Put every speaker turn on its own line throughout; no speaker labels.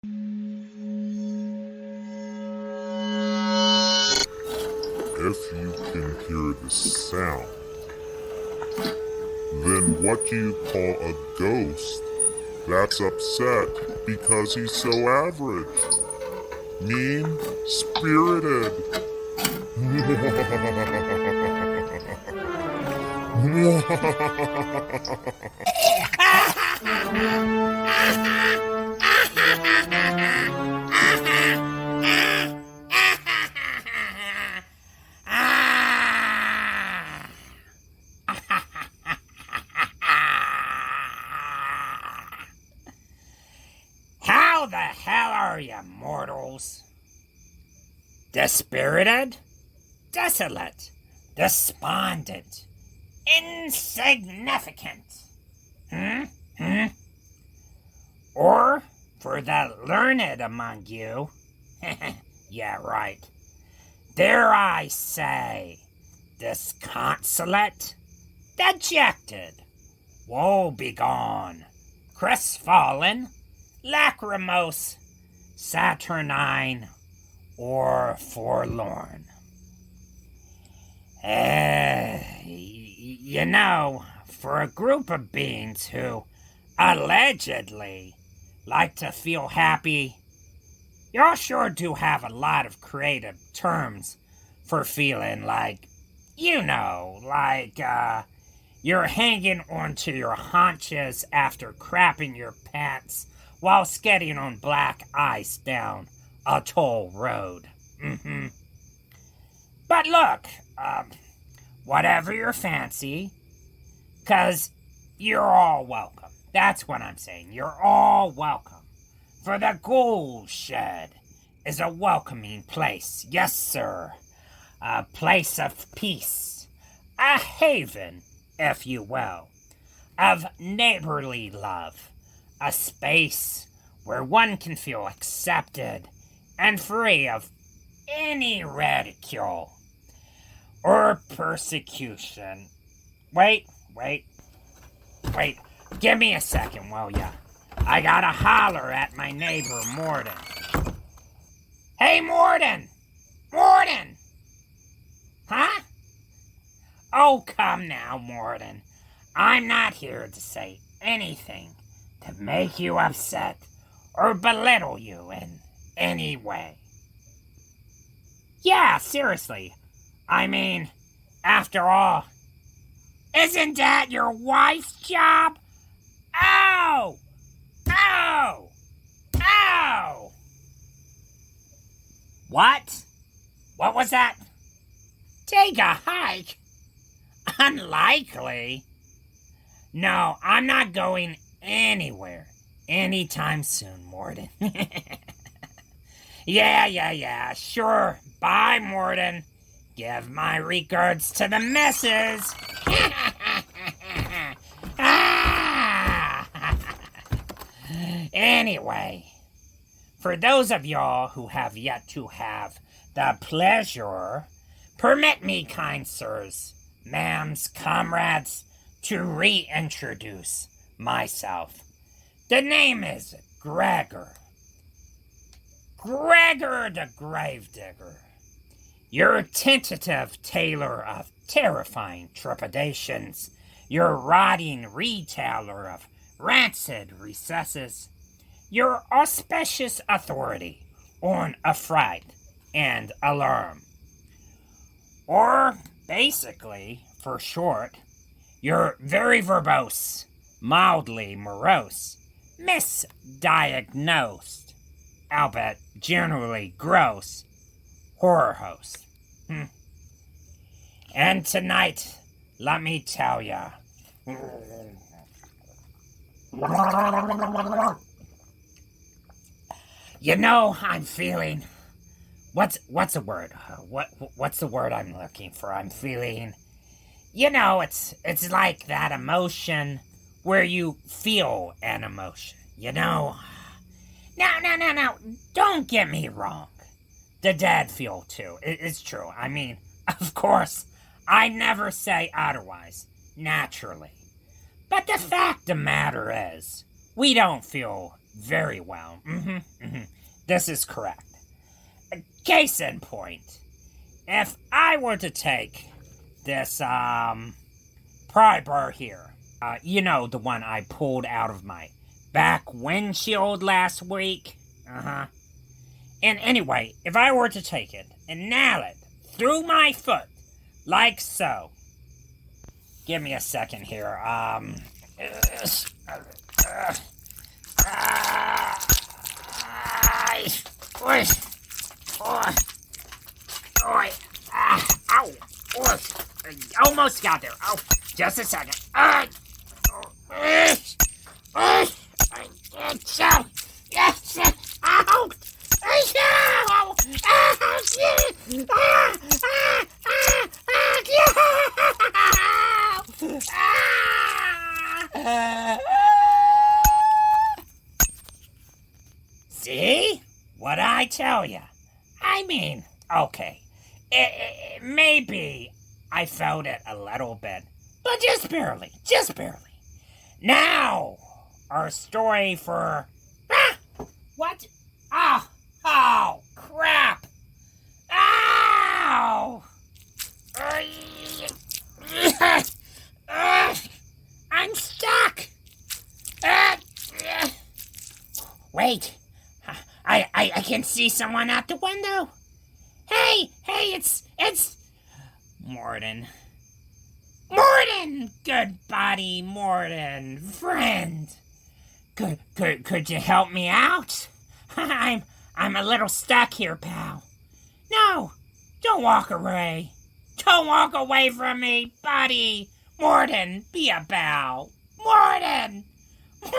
If you can hear the sound, then what do you call a ghost that's upset because he's so average? Mean-spirited.
How the hell are you, mortals? Dispirited? Desolate? Despondent? Insignificant? Or, for the learned among you, yeah, right, dare I say, disconsolate? Dejected? Woe-begone? Crestfallen? Lachrymose? Saturnine? Or forlorn? You know, for a group of beings who allegedly like to feel happy, y'all sure do have a lot of creative terms for feeling like, you're hanging onto your haunches after crapping your pants while skating on black ice down a toll road. But look, whatever your fancy, 'cause you're all welcome. That's what I'm saying. You're all welcome. For the Ghoul Shed is a welcoming place. Yes, sir. A place of peace. A haven, if you will, of neighborly love. A space where one can feel accepted and free of any ridicule or persecution. Wait. Give me a second, will ya? I gotta holler at my neighbor, Morden. Hey, Morden! Morden! Huh? Oh, come now, Morden. I'm not here to say anything to make you upset or belittle you in any way. Yeah, seriously. I mean, after all, isn't that your wife's job? Ow! Ow! Ow! What? What was that? Take a hike? Unlikely. No, I'm not going anywhere anytime soon, Morden. Yeah, sure. Bye, Morden. Give my regards to the missus. Anyway, for those of y'all who have yet to have the pleasure, permit me, kind sirs, ma'ams, comrades, to reintroduce myself. The name is Gregor. Gregor the Gravedigger. Your tentative tailor of terrifying trepidations. Your rotting retailer of rancid recesses. Your auspicious authority on a fright and alarm. Or, basically, for short, you're very verbose, mildly morose, misdiagnosed, albeit generally gross, horror host. And tonight, let me tell ya, you know, I'm feeling, what's a word? What's the word I'm looking for? I'm feeling, you know, it's like that emotion where you feel an emotion, you know? Now, don't get me wrong. The dead feel too. It's true. I mean, of course, I never say otherwise, naturally. But the fact of the matter is, we don't feel very well. This is correct. Case in point, if I were to take this, pry bar here, you know, the one I pulled out of my back windshield last week, and anyway, if I were to take it and nail it through my foot, like so. Give me a second here, almost got there. Oh, just a second. See? What'd I tell ya? I mean, okay. Maybe I felt it a little bit, but just barely. Now, our story for... What? Oh, crap! Ow! I'm stuck! Wait, I can see someone out the window. Hey, it's Morden. Good buddy, Morden, friend. Could you help me out? I'm a little stuck here, pal. No, don't walk away. Don't walk away from me, buddy. Morden, be a pal. Morden! Oh,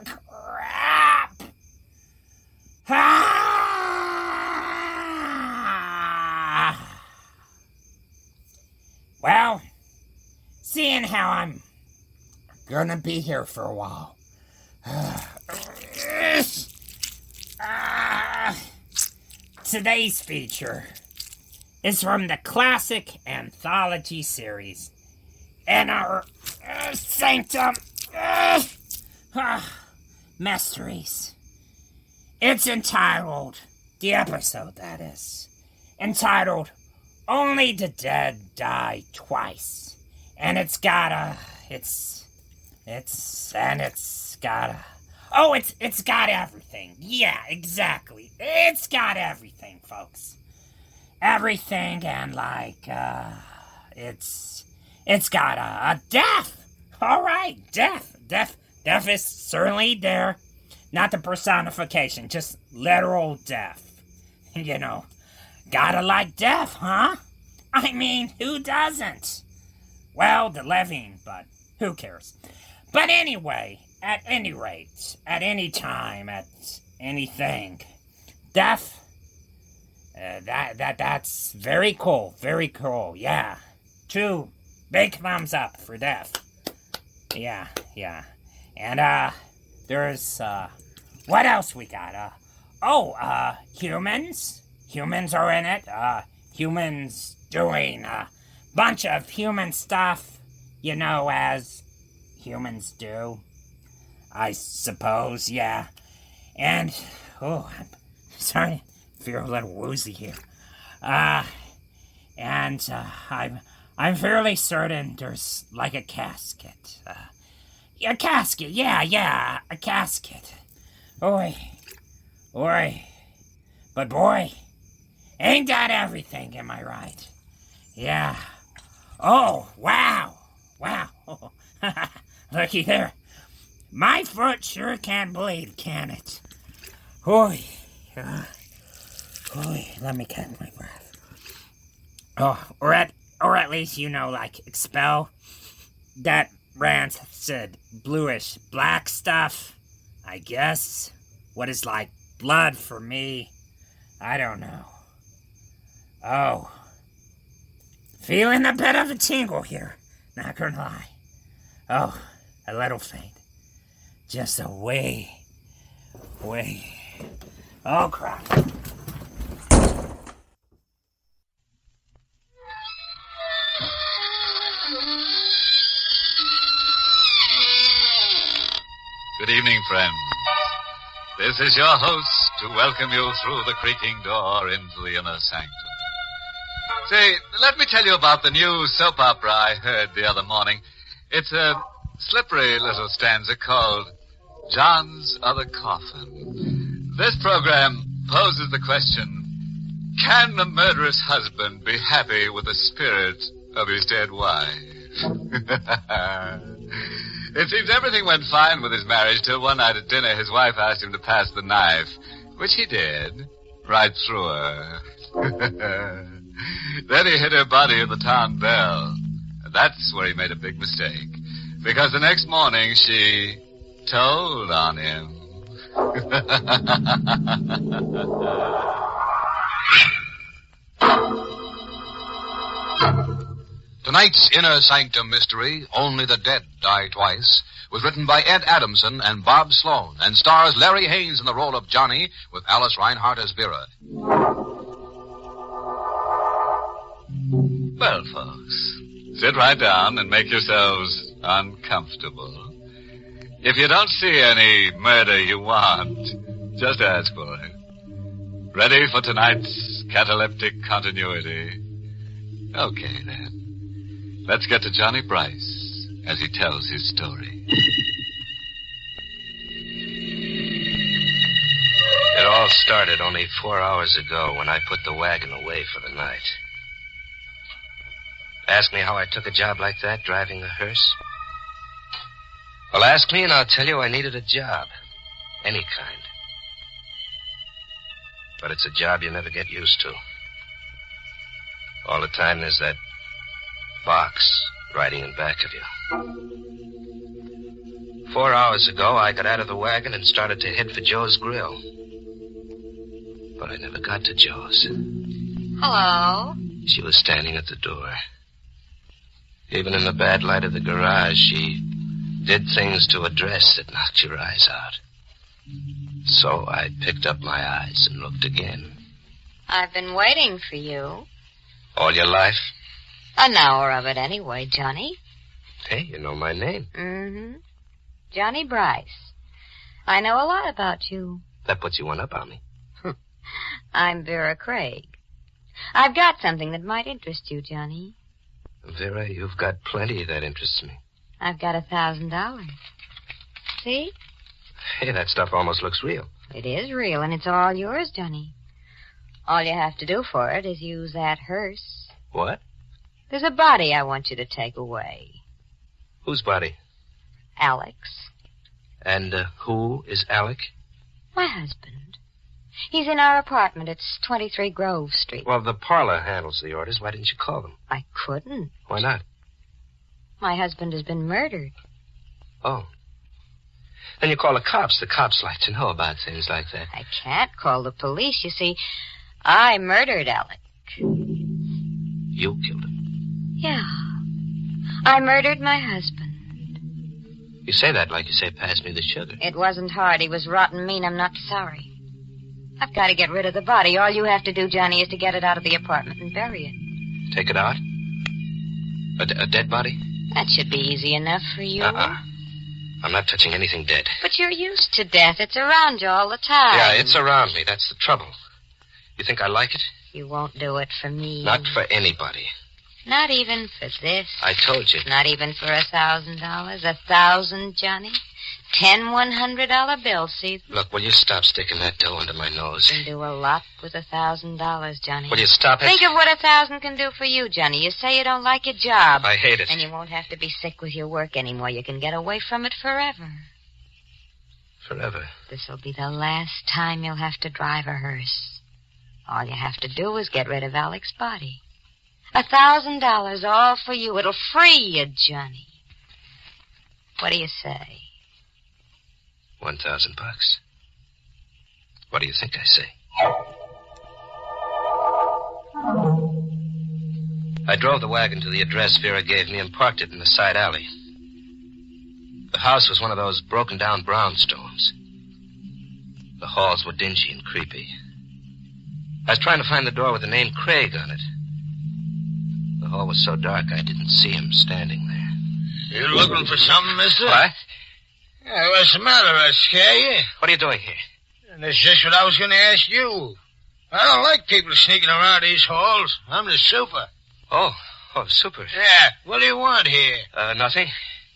crap. Well, seeing how I'm gonna be here for a while. Today's feature is from the classic anthology series in our Sanctum Mysteries. It's entitled, the episode that is, entitled Only the Dead Die Twice. And it's got everything. Yeah, exactly. It's got everything, folks. Everything, and it's got a death. All right, death is certainly there. Not the personification, just literal death. You know, gotta like death, huh? I mean, who doesn't? Well, the living, but who cares? But anyway, at any rate, at any time, at anything, death, that's very cool, yeah. 2 big thumbs up for death. Yeah. And, there's, what else we got? Humans. Humans are in it. Humans doing a bunch of human stuff, you know, as humans do. I suppose, yeah. And, I'm starting to feel a little woozy here. I'm fairly certain there's like a casket. A casket, yeah, a casket. Oi. But boy, ain't that everything, am I right? Yeah. Oh, wow. Looky there. My foot sure can bleed, can it? Oi, let me catch my breath. Oh, or at least, you know, like, expel that rancid, bluish, black stuff, I guess. What is like blood for me? I don't know. Oh. Feeling a bit of a tingle here, not gonna lie. Oh, a little faint. Just a way. Oh, crap.
Good evening, friends. This is your host to welcome you through the creaking door into the inner sanctum. Say, let me tell you about the new soap opera I heard the other morning. It's a slippery little stanza called John's Other Coffin. This program poses the question, can a murderous husband be happy with the spirit of his dead wife? It seems everything went fine with his marriage till one night at dinner his wife asked him to pass the knife, which he did, right through her. Then he hit her body in the town bell. That's where he made a big mistake, because the next morning she told on him.
Tonight's Inner Sanctum mystery, Only the Dead Die Twice, was written by Ed Adamson and Bob Sloan and stars Larry Haynes in the role of Johnny with Alice Reinhardt as Vera.
Well, folks, sit right down and make yourselves uncomfortable. If you don't see any murder you want, just ask for it. Ready for tonight's cataleptic continuity? Okay, then. Let's get to Johnny Bryce as he tells his story.
It all started only 4 hours ago when I put the wagon away for the night. Ask me how I took a job like that, driving a hearse? Well, ask me and I'll tell you I needed a job. Any kind. But it's a job you never get used to. All the time there's that box riding in back of you. 4 hours ago, I got out of the wagon and started to head for Joe's Grill. But I never got to Joe's.
Hello?
She was standing at the door. Even in the bad light of the garage, she did things to a dress that knocked your eyes out. So I picked up my eyes and looked again.
I've been waiting for you.
All your life?
An hour of it anyway, Johnny.
Hey, you know my name.
Mm-hmm. Johnny Bryce. I know a lot about you.
That puts you one up on me.
I'm Vera Craig. I've got something that might interest you, Johnny.
Vera, you've got plenty that interests me.
I've got $1,000. See?
Hey, that stuff almost looks real.
It is real, and it's all yours, Johnny. All you have to do for it is use that hearse.
What?
There's a body I want you to take away.
Whose body?
Alex.
And who is Alec?
My husband. He's in our apartment. It's 23 Grove Street.
Well, the parlor handles the orders. Why didn't you call them?
I couldn't.
Why not?
My husband has been murdered.
Oh. Then you call the cops. The cops like to know about things like that.
I can't call the police. You see, I murdered Alec.
You killed him?
Yeah. I murdered my husband.
You say that like you say, pass me the sugar.
It wasn't hard. He was rotten mean. I'm not sorry. I've got to get rid of the body. All you have to do, Johnny, is to get it out of the apartment and bury it.
Take it out? A dead body?
That should be easy enough for you.
I'm not touching anything dead.
But you're used to death. It's around you all the time.
Yeah, it's around me. That's the trouble. You think I like it?
You won't do it for me.
Not for anybody.
Not even for this.
I told you.
Not even for $1,000. 1,000, Johnny. 10 $100 bills, see?
Look, will you stop sticking that dough under my nose?
You can do a lot with $1,000, Johnny.
Will you stop it?
Think of what 1,000 can do for you, Johnny. You say you don't like your job.
I hate it.
And you won't have to be sick with your work anymore. You can get away from it forever.
Forever?
This'll be the last time you'll have to drive a hearse. All you have to do is get rid of Alec's body. $1,000, all for you. It'll free you, Johnny. What do you say?
$1,000. What do you think I say? I drove the wagon to the address Vera gave me and parked it in the side alley. The house was one of those broken-down brownstones. The halls were dingy and creepy. I was trying to find the door with the name Craig on it. The hall was so dark I didn't see him standing there.
You looking for something, mister?
What?
Hey, what's the matter? I scare you?
What are you doing here?
And that's just what I was going to ask you. I don't like people sneaking around these halls. I'm the super.
Oh, super.
Yeah, what do you want here?
Nothing.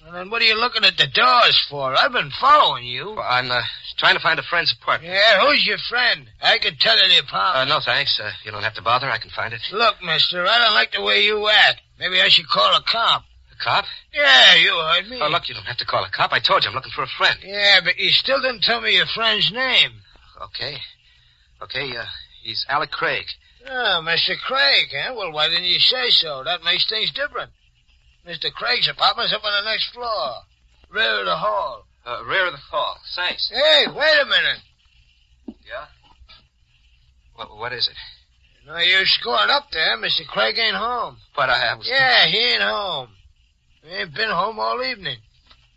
And then what are you looking at the doors for? I've been following you.
Well, I'm trying to find a friend's apartment.
Yeah, who's your friend? I can tell you the apartment.
No, thanks. You don't have to bother. I can find it.
Look, mister, I don't like the way you act. Maybe I should call a cop.
A cop?
Yeah, you heard me.
Oh, look, you don't have to call a cop. I told you I'm looking for a friend.
Yeah, but you still didn't tell me your friend's name.
Okay, he's Alec Craig.
Oh, Mr. Craig, huh? Well, why didn't you say so? That makes things different. Mr. Craig's apartment's up on the next floor. Rear of the hall.
Rear of the hall. Thanks.
Hey, wait a minute.
Yeah? What is it?
No use going up there. Mr. Craig ain't home.
But I was...
Yeah, he ain't home. He ain't been home all evening.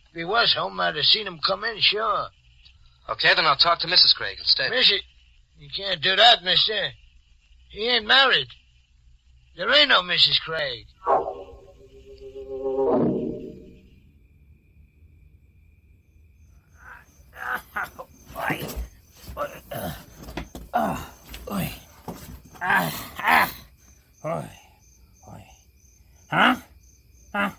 If he was home, I'd have seen him come in, sure.
Okay, then I'll talk to Mrs. Craig instead.
Missy, you can't do that, mister. He ain't married. There ain't no Mrs. Craig.
Huh? Huh? Huh?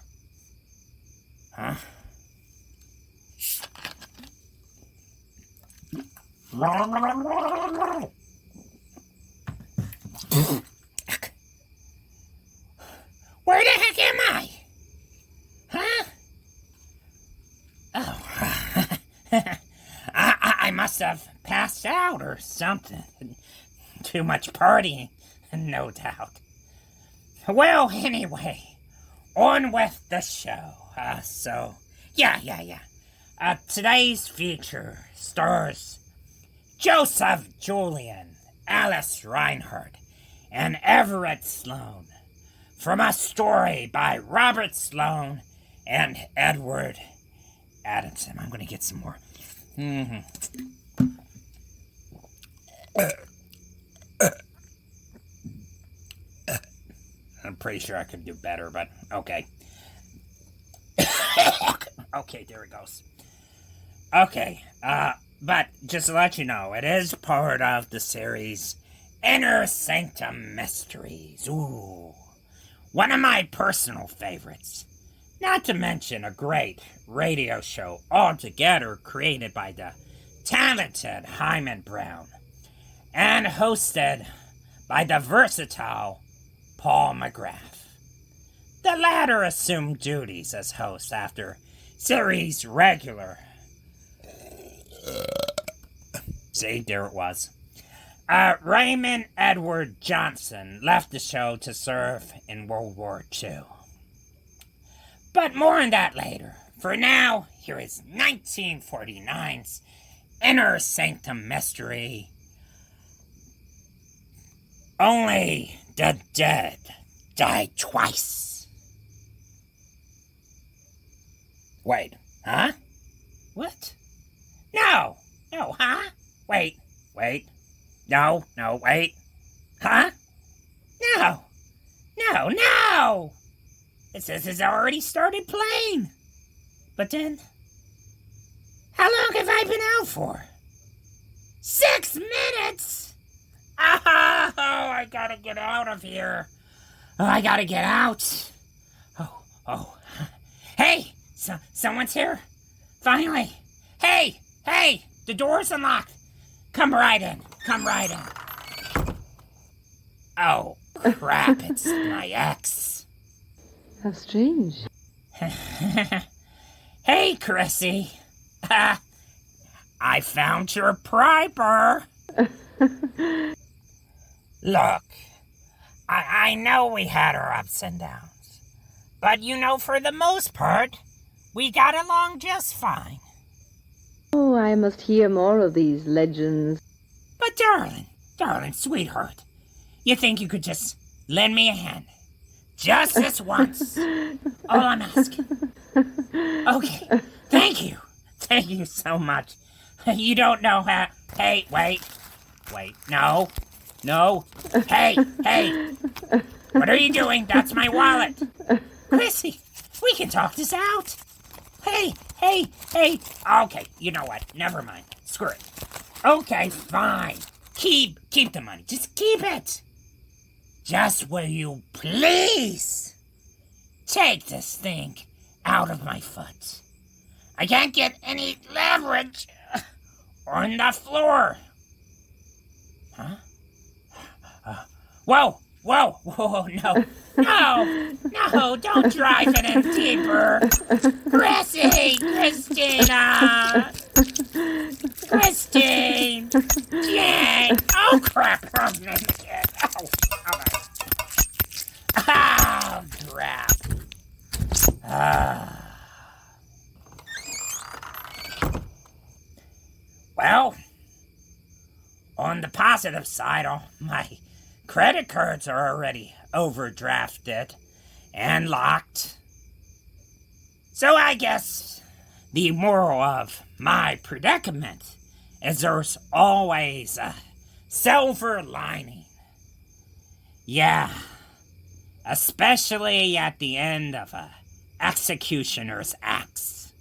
Where the heck am I? Huh? Oh. I must have passed out or something. Too much partying, no doubt. Well, anyway, on with the show. Today's feature stars Joseph Julian, Alice Reinhardt, and Everett Sloane, from a story by Robert Sloane and Edward Adamson. I'm going to get some more. I'm pretty sure I could do better, but okay. Okay, there it goes. Okay, but just to let you know, it is part of the series Inner Sanctum Mysteries. Ooh, one of my personal favorites. Not to mention a great radio show altogether created by the talented Hyman Brown and hosted by the versatile Paul McGrath. The latter assumed duties as host after series regular. See, there it was. Raymond Edward Johnson left the show to serve in World War II. But more on that later. For now, here is 1949's Inner Sanctum Mystery. Only the dead die twice. Wait, huh? What? No, huh? Wait. No, wait. Huh? No. It says it's already started playing. But then, how long have I been out for? 6 minutes! Oh, I gotta get out of here. I gotta get out. Oh. Hey, someone's here? Finally. Hey, the door's unlocked. Come right in. Oh, crap, it's my ex.
How strange.
Hey, Chrissy. I found your priper. Look, I know we had our ups and downs, but for the most part, we got along just fine.
Oh, I must hear more of these legends.
But darling, sweetheart, you think you could just lend me a hand? Just this once. All I'm asking. Okay, thank you. Thank you so much. You don't know how... Hey, wait, no. Hey, what are you doing? That's my wallet. Chrissy, we can talk this out. Hey. Okay, you know what? Never mind. Screw it. Okay, fine. Keep the money. Just keep it. Just will you please take this thing out of my foot? I can't get any leverage on the floor. Huh? Whoa, no, don't drive it in deeper. Christine, Jane, oh crap, oh crap. Well, on the positive side, all my credit cards are already overdrafted and locked. So I guess the moral of my predicament is there's always a silver lining. Yeah, especially at the end of a executioner's axe.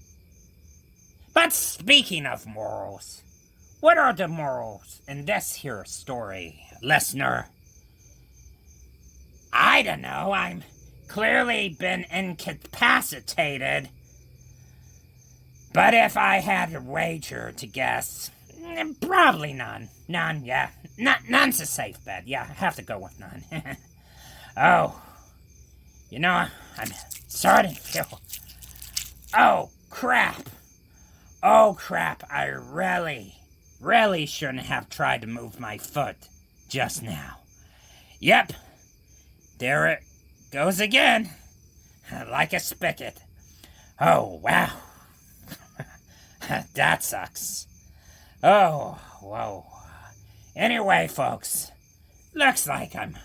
But speaking of morals, what are the morals in this here story, listener? I don't know, I'm clearly been incapacitated. But if I had to wager to guess, probably none. None, yeah. None's a safe bet. Yeah, I have to go with none. Oh, you know, I'm starting to feel... Oh, crap, I really shouldn't have tried to move my foot just now. Yep, there it goes again, like a spigot. Oh, wow. That sucks. Oh, whoa. Anyway, folks, looks like I'm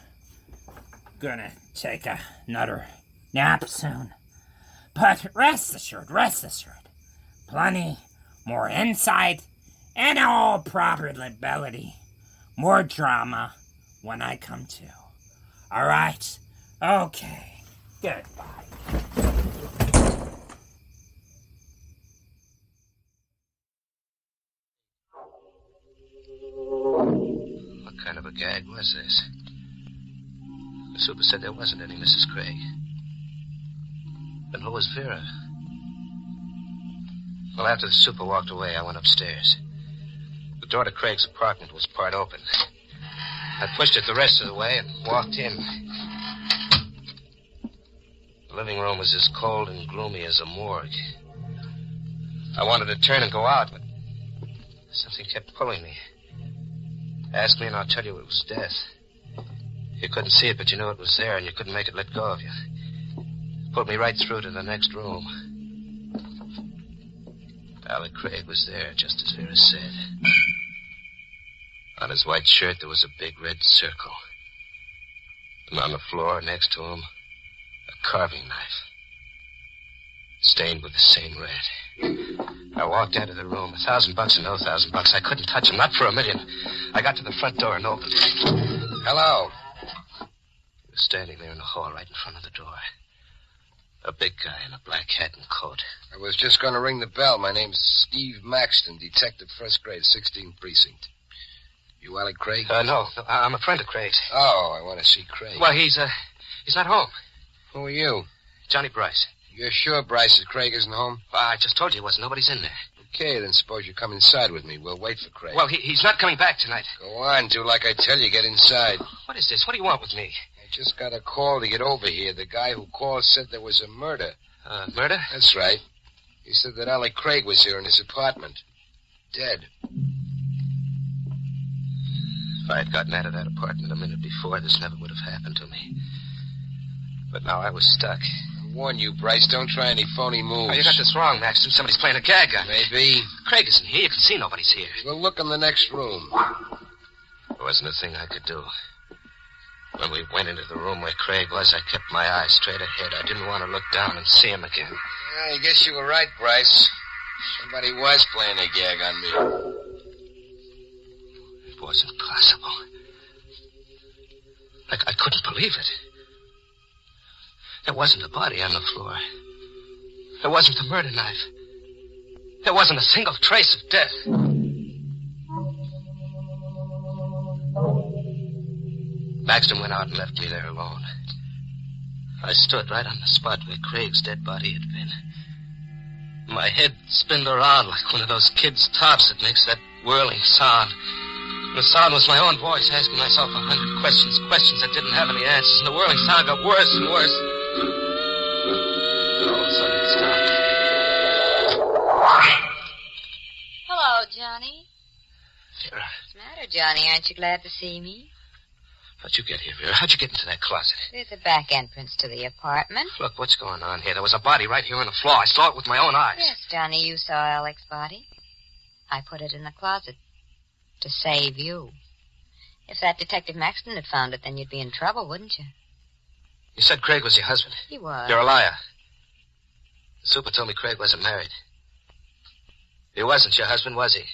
gonna take another nap soon. But rest assured, plenty more insight and all probability, more drama when I come to. All right? Okay. Goodbye.
What kind of a gag was this? The super said there wasn't any Mrs. Craig. Then who was Vera? Well, after the super walked away, I went upstairs. The door to Craig's apartment was part open. I pushed it the rest of the way and walked in. The living room was as cold and gloomy as a morgue. I wanted to turn and go out, but something kept pulling me. Ask me and I'll tell you it was death. You couldn't see it, but you knew it was there, and you couldn't make it let go of you. Pulled me right through to the next room. Alec Craig was there, just as Vera said. On his white shirt, there was a big red circle. And on the floor next to him, a carving knife. Stained with the same red. I walked into the room. $1,000 or no $1,000. I couldn't touch him, not for $1 million. I got to the front door and opened it.
Hello.
He was standing there in the hall right in front of the door. A big guy in a black hat and coat.
I was just going to ring the bell. My name's Steve Maxton, detective, first grade, 16th precinct. You Alec Craig?
No, I'm a friend of Craig's.
Oh, I want to see Craig.
Well, he's not home.
Who are you?
Johnny Bryce.
You're sure Bryce Craig isn't home?
Well, I just told you he wasn't. Nobody's in there.
Okay, then suppose you come inside with me. We'll wait for Craig.
Well, he's not coming back tonight.
Go on, do like I tell you. Get inside.
What is this? What do you want with me?
I just got a call to get over here. The guy who called said there was a murder.
Murder?
That's right. He said that Alec Craig was here in his apartment. Dead.
If I had gotten out of that apartment a minute before, this never would have happened to me. But now I was stuck.
I warn you, Bryce, don't try any phony moves.
Oh, you got this wrong, Maxton. Somebody's playing a gag on me.
Maybe.
Craig isn't here. You can see nobody's here.
We'll look in the next room.
There wasn't a thing I could do. When we went into the room where Craig was, I kept my eyes straight ahead. I didn't want to look down and see him again.
I guess you were right, Bryce. Somebody was playing a gag on me.
It wasn't possible. I couldn't believe it. There wasn't a body on the floor. There wasn't the murder knife. There wasn't a single trace of death. Maxton went out and left me there alone. I stood right on the spot where Craig's dead body had been. My head spinned around like one of those kids' tops that makes that whirling sound. The sound was my own voice asking myself 100 questions that didn't have any answers, and the whirling sound got worse and worse. And all of a sudden it stopped.
Hello, Johnny.
Vera,
What's the matter, Johnny? Aren't you glad to see me?
how'd you get here, Vera? How'd you get into that closet?
There's a back entrance to the apartment.
Look, what's going on here? There was a body right here on the floor. I saw it with my own eyes.
Yes, Johnny, you saw Alec's body. I put it in the closet to save you. If that Detective Maxton had found it, then you'd be in trouble, wouldn't you?
You said Craig was your husband.
He was.
You're a liar. The super told me Craig wasn't married. He wasn't your husband, was he?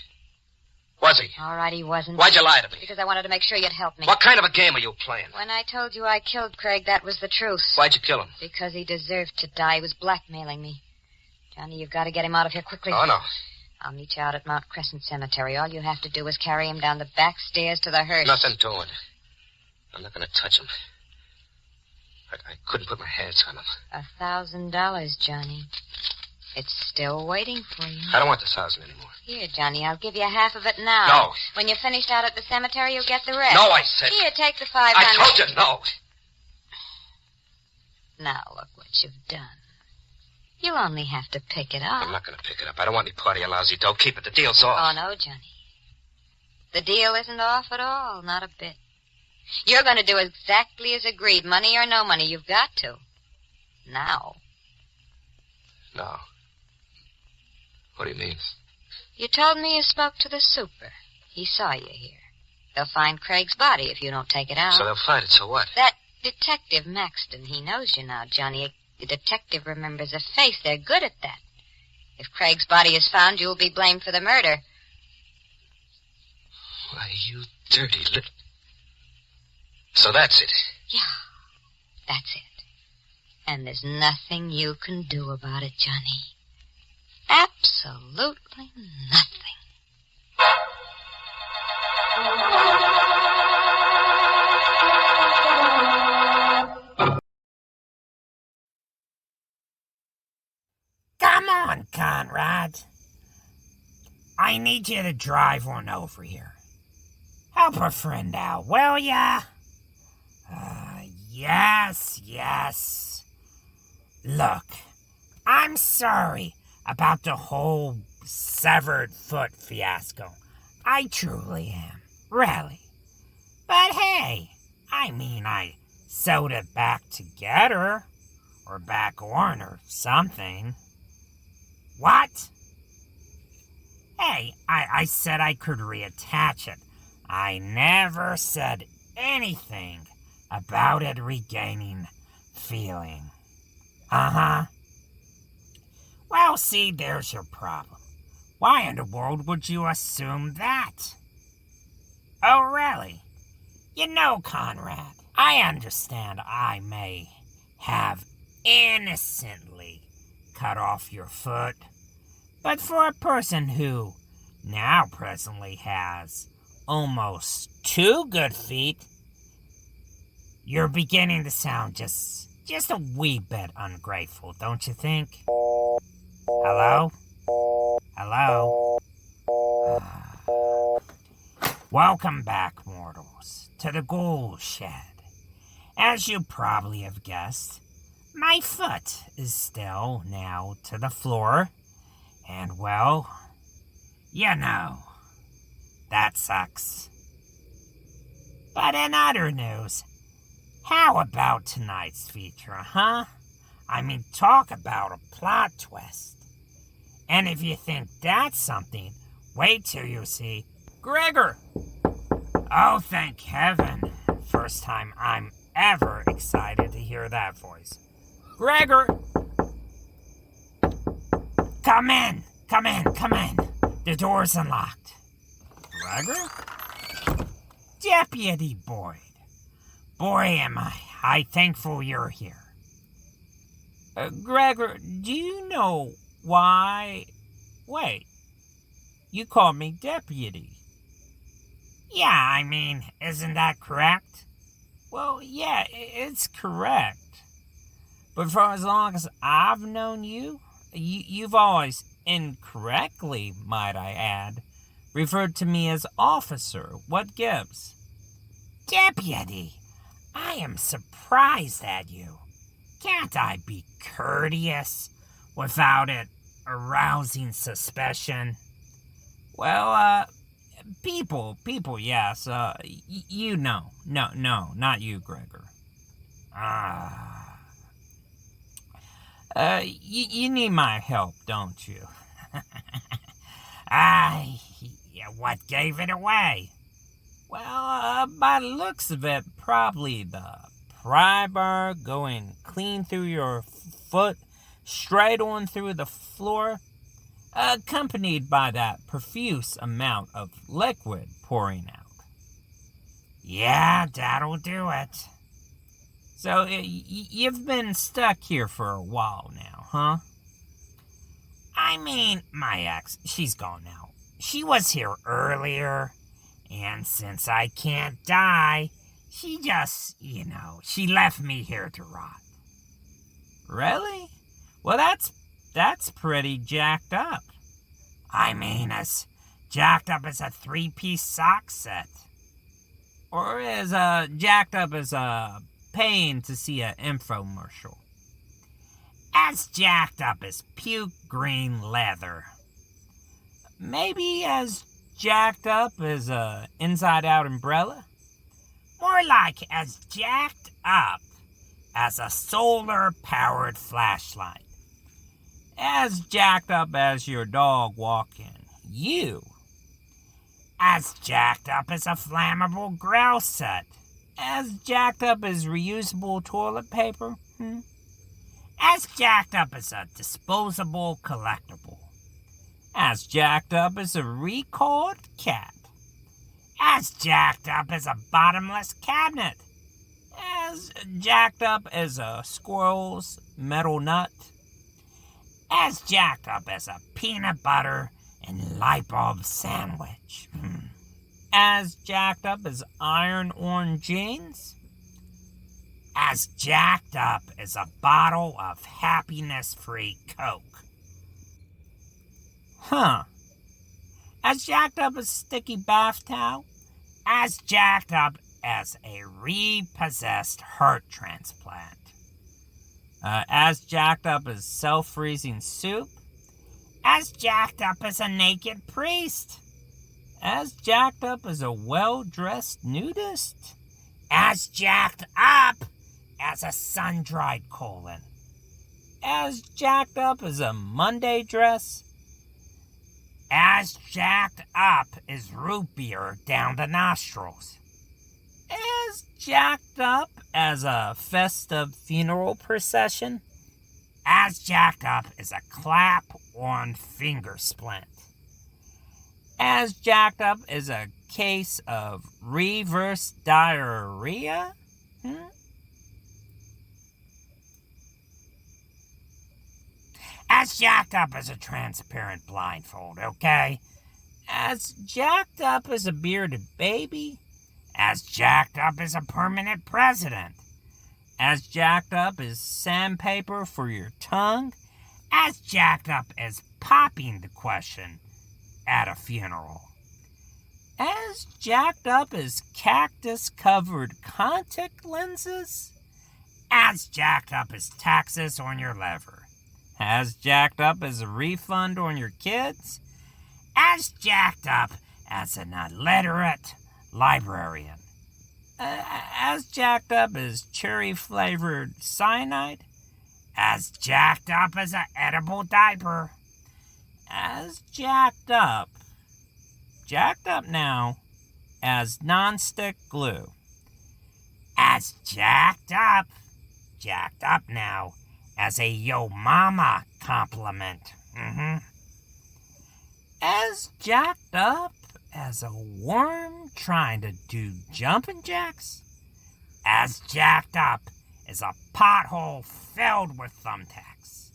Was he?
All right, he wasn't.
Why'd you lie to me?
Because I wanted to make sure you'd help me.
What kind of a game are you playing?
When I told you I killed Craig, that was the truth.
Why'd you kill him?
Because he deserved to die. He was blackmailing me. Johnny, you've got to get him out of here quickly.
Oh, no.
I'll meet you out at Mount Crescent Cemetery. All you have to do is carry him down the back stairs to the hearse.
Nothing doing. I'm not going to touch him. I couldn't put my hands on him.
$1,000, Johnny. It's still waiting for you.
I don't want the 1,000 anymore.
Here, Johnny, I'll give you half of it now.
No.
When you're finished out at the cemetery, you'll get the rest.
No, I said.
Here, take the 500.
I told you no.
Now look what you've done. You'll only have to pick it up.
I'm not going to pick it up. I don't want any part of your lousy dough. Keep it. The deal's off.
Oh, no, Johnny. The deal isn't off at all. Not a bit. You're going to do exactly as agreed. Money or no money, you've got to. Now.
No. What do you mean?
You told me you spoke to the super. He saw you here. They'll find Craig's body if you don't take it out.
So they'll find it, so what?
That Detective Maxton, he knows you now, Johnny. The detective remembers a face. They're good at that. If Craig's body is found, you'll be blamed for the murder.
Why, you dirty little... So that's it.
Yeah, that's it. And there's nothing you can do about it, Johnny. Absolutely nothing.
Come on, Conrad. I need you to drive on over here. Help a friend out, will ya? Yes. Look, I'm sorry about the whole severed foot fiasco. I truly am, really. But hey, I sewed it back together, or back on, or something. What? Hey, I said I could reattach it. I never said anything about it regaining feeling. Uh-huh. Well, see, there's your problem. Why in the world would you assume that? Oh, really? You know, Conrad, I understand I may have innocently cut off your foot, but for a person who now presently has almost 2 good feet, you're beginning to sound just a wee bit ungrateful, don't you think? Hello? Welcome back, mortals, to the Ghoul Shed. As you probably have guessed, my foot is still nailed to the floor, and well, you know, that sucks. But in other news, how about tonight's feature, huh? I mean, talk about a plot twist. And if you think that's something, wait till you see Gregor. Oh, thank heaven. First time I'm ever excited to hear that voice. Gregor! Come in. The door's unlocked. Gregor? Deputy Boyd. Boy, am I thankful you're here. Gregor, do you know why... Wait, you called me deputy. Yeah, I mean, isn't that correct? Well, yeah, it's correct. But for as long as I've known you, you've always, incorrectly, might I add, referred to me as officer. What gives? Deputy, I am surprised at you. Can't I be courteous without it arousing suspicion? Well, people, yes. You know. No, not you, Gregor. You need my help, don't you? What gave it away? Well, by the looks of it, probably the pry bar going clean through your foot, straight on through the floor, accompanied by that profuse amount of liquid pouring out. Yeah, that'll do it. So, you've been stuck here for a while now, huh? I mean, my ex, she's gone now. She was here earlier, and since I can't die, she just, she left me here to rot. Really? Well, that's pretty jacked up. I mean, as jacked up as a 3-piece sock set. Or as jacked up as paying to see an infomercial. As jacked up as puke green leather. Maybe as jacked up as a inside-out umbrella? More like as jacked up as a solar-powered flashlight. As jacked up as your dog walking you. As jacked up as a flammable grouse set. As jacked up as reusable toilet paper. As jacked up as a disposable collectible. As jacked up as a recalled cat. As jacked up as a bottomless cabinet. As jacked up as a squirrel's metal nut. As jacked up as a peanut butter and light bulb sandwich. As jacked up as iron-on jeans. As jacked up as a bottle of happiness-free Coke. As jacked up as a sticky bath towel. As jacked up as a repossessed heart transplant. As jacked up as self-freezing soup. As jacked up as a naked priest. As jacked up as a well-dressed nudist. As jacked up as a sun-dried colon. As jacked up as a Monday dress. As jacked up as root beer down the nostrils. As jacked up as a festive funeral procession. As jacked up as a clap-on finger splint. As jacked up as a case of reverse diarrhea? As jacked up as a transparent blindfold, okay? As jacked up as a bearded baby? As jacked up as a permanent president? As jacked up as sandpaper for your tongue? As jacked up as popping the question at a funeral? As jacked up as cactus-covered contact lenses? As jacked up as taxes on your liver? As jacked up as a refund on your kids? As jacked up as an illiterate librarian? As jacked up as cherry-flavored cyanide? As jacked up as an edible diaper? As jacked up now, as nonstick glue? As jacked up now, as a yo mama compliment? As jacked up as a worm trying to do jumping jacks? As jacked up is a pothole filled with thumbtacks.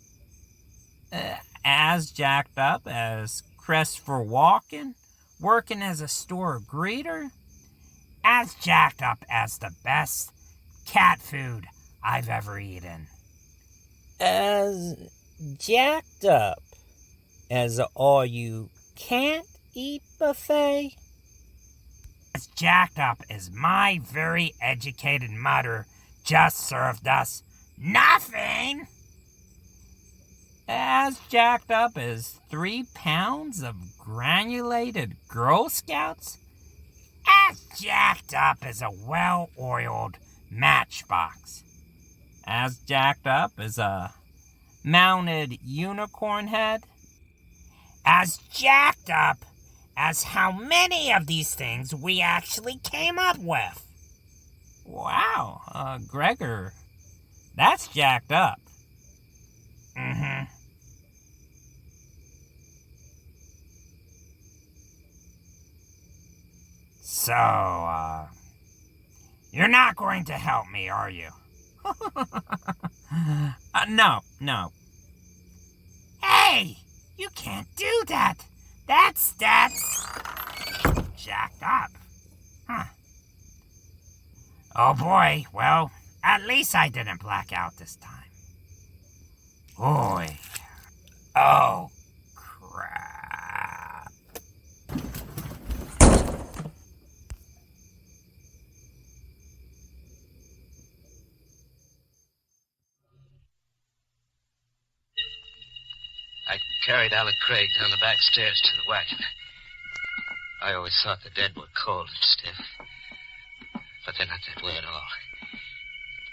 As jacked up as Christopher Walken, working as a store greeter, as jacked up as the best cat food I've ever eaten. As jacked up as a all-you-can't-eat buffet. As jacked up as my very educated mother just served us nothing. As jacked up as 3 pounds of granulated Girl Scouts. As jacked up as a well-oiled matchbox. As jacked up as a mounted unicorn head. As jacked up as how many of these things we actually came up with. Wow, Gregor, that's jacked up. Mm-hmm. So, you're not going to help me, are you? No. Hey, you can't do that. That's jacked up. Huh. Oh boy, well, at least I didn't black out this time. Boy. Oh, crap.
I carried Alec Craig down the back stairs to the wagon. I always thought the dead were cold and stiff. But they're not that way at all.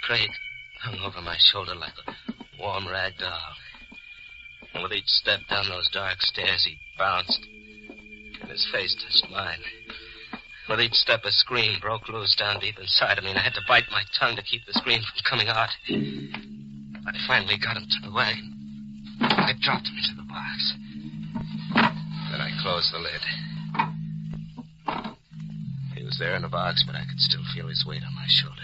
Craig hung over my shoulder like a warm rag doll. And with each step down those dark stairs, he bounced. And his face touched mine. With each step, a scream broke loose down deep inside of me, and I had to bite my tongue to keep the scream from coming out. I finally got him to the wagon. I dropped him into the box. Then I closed the lid. He was there in the box, but I could still feel his weight on my shoulder.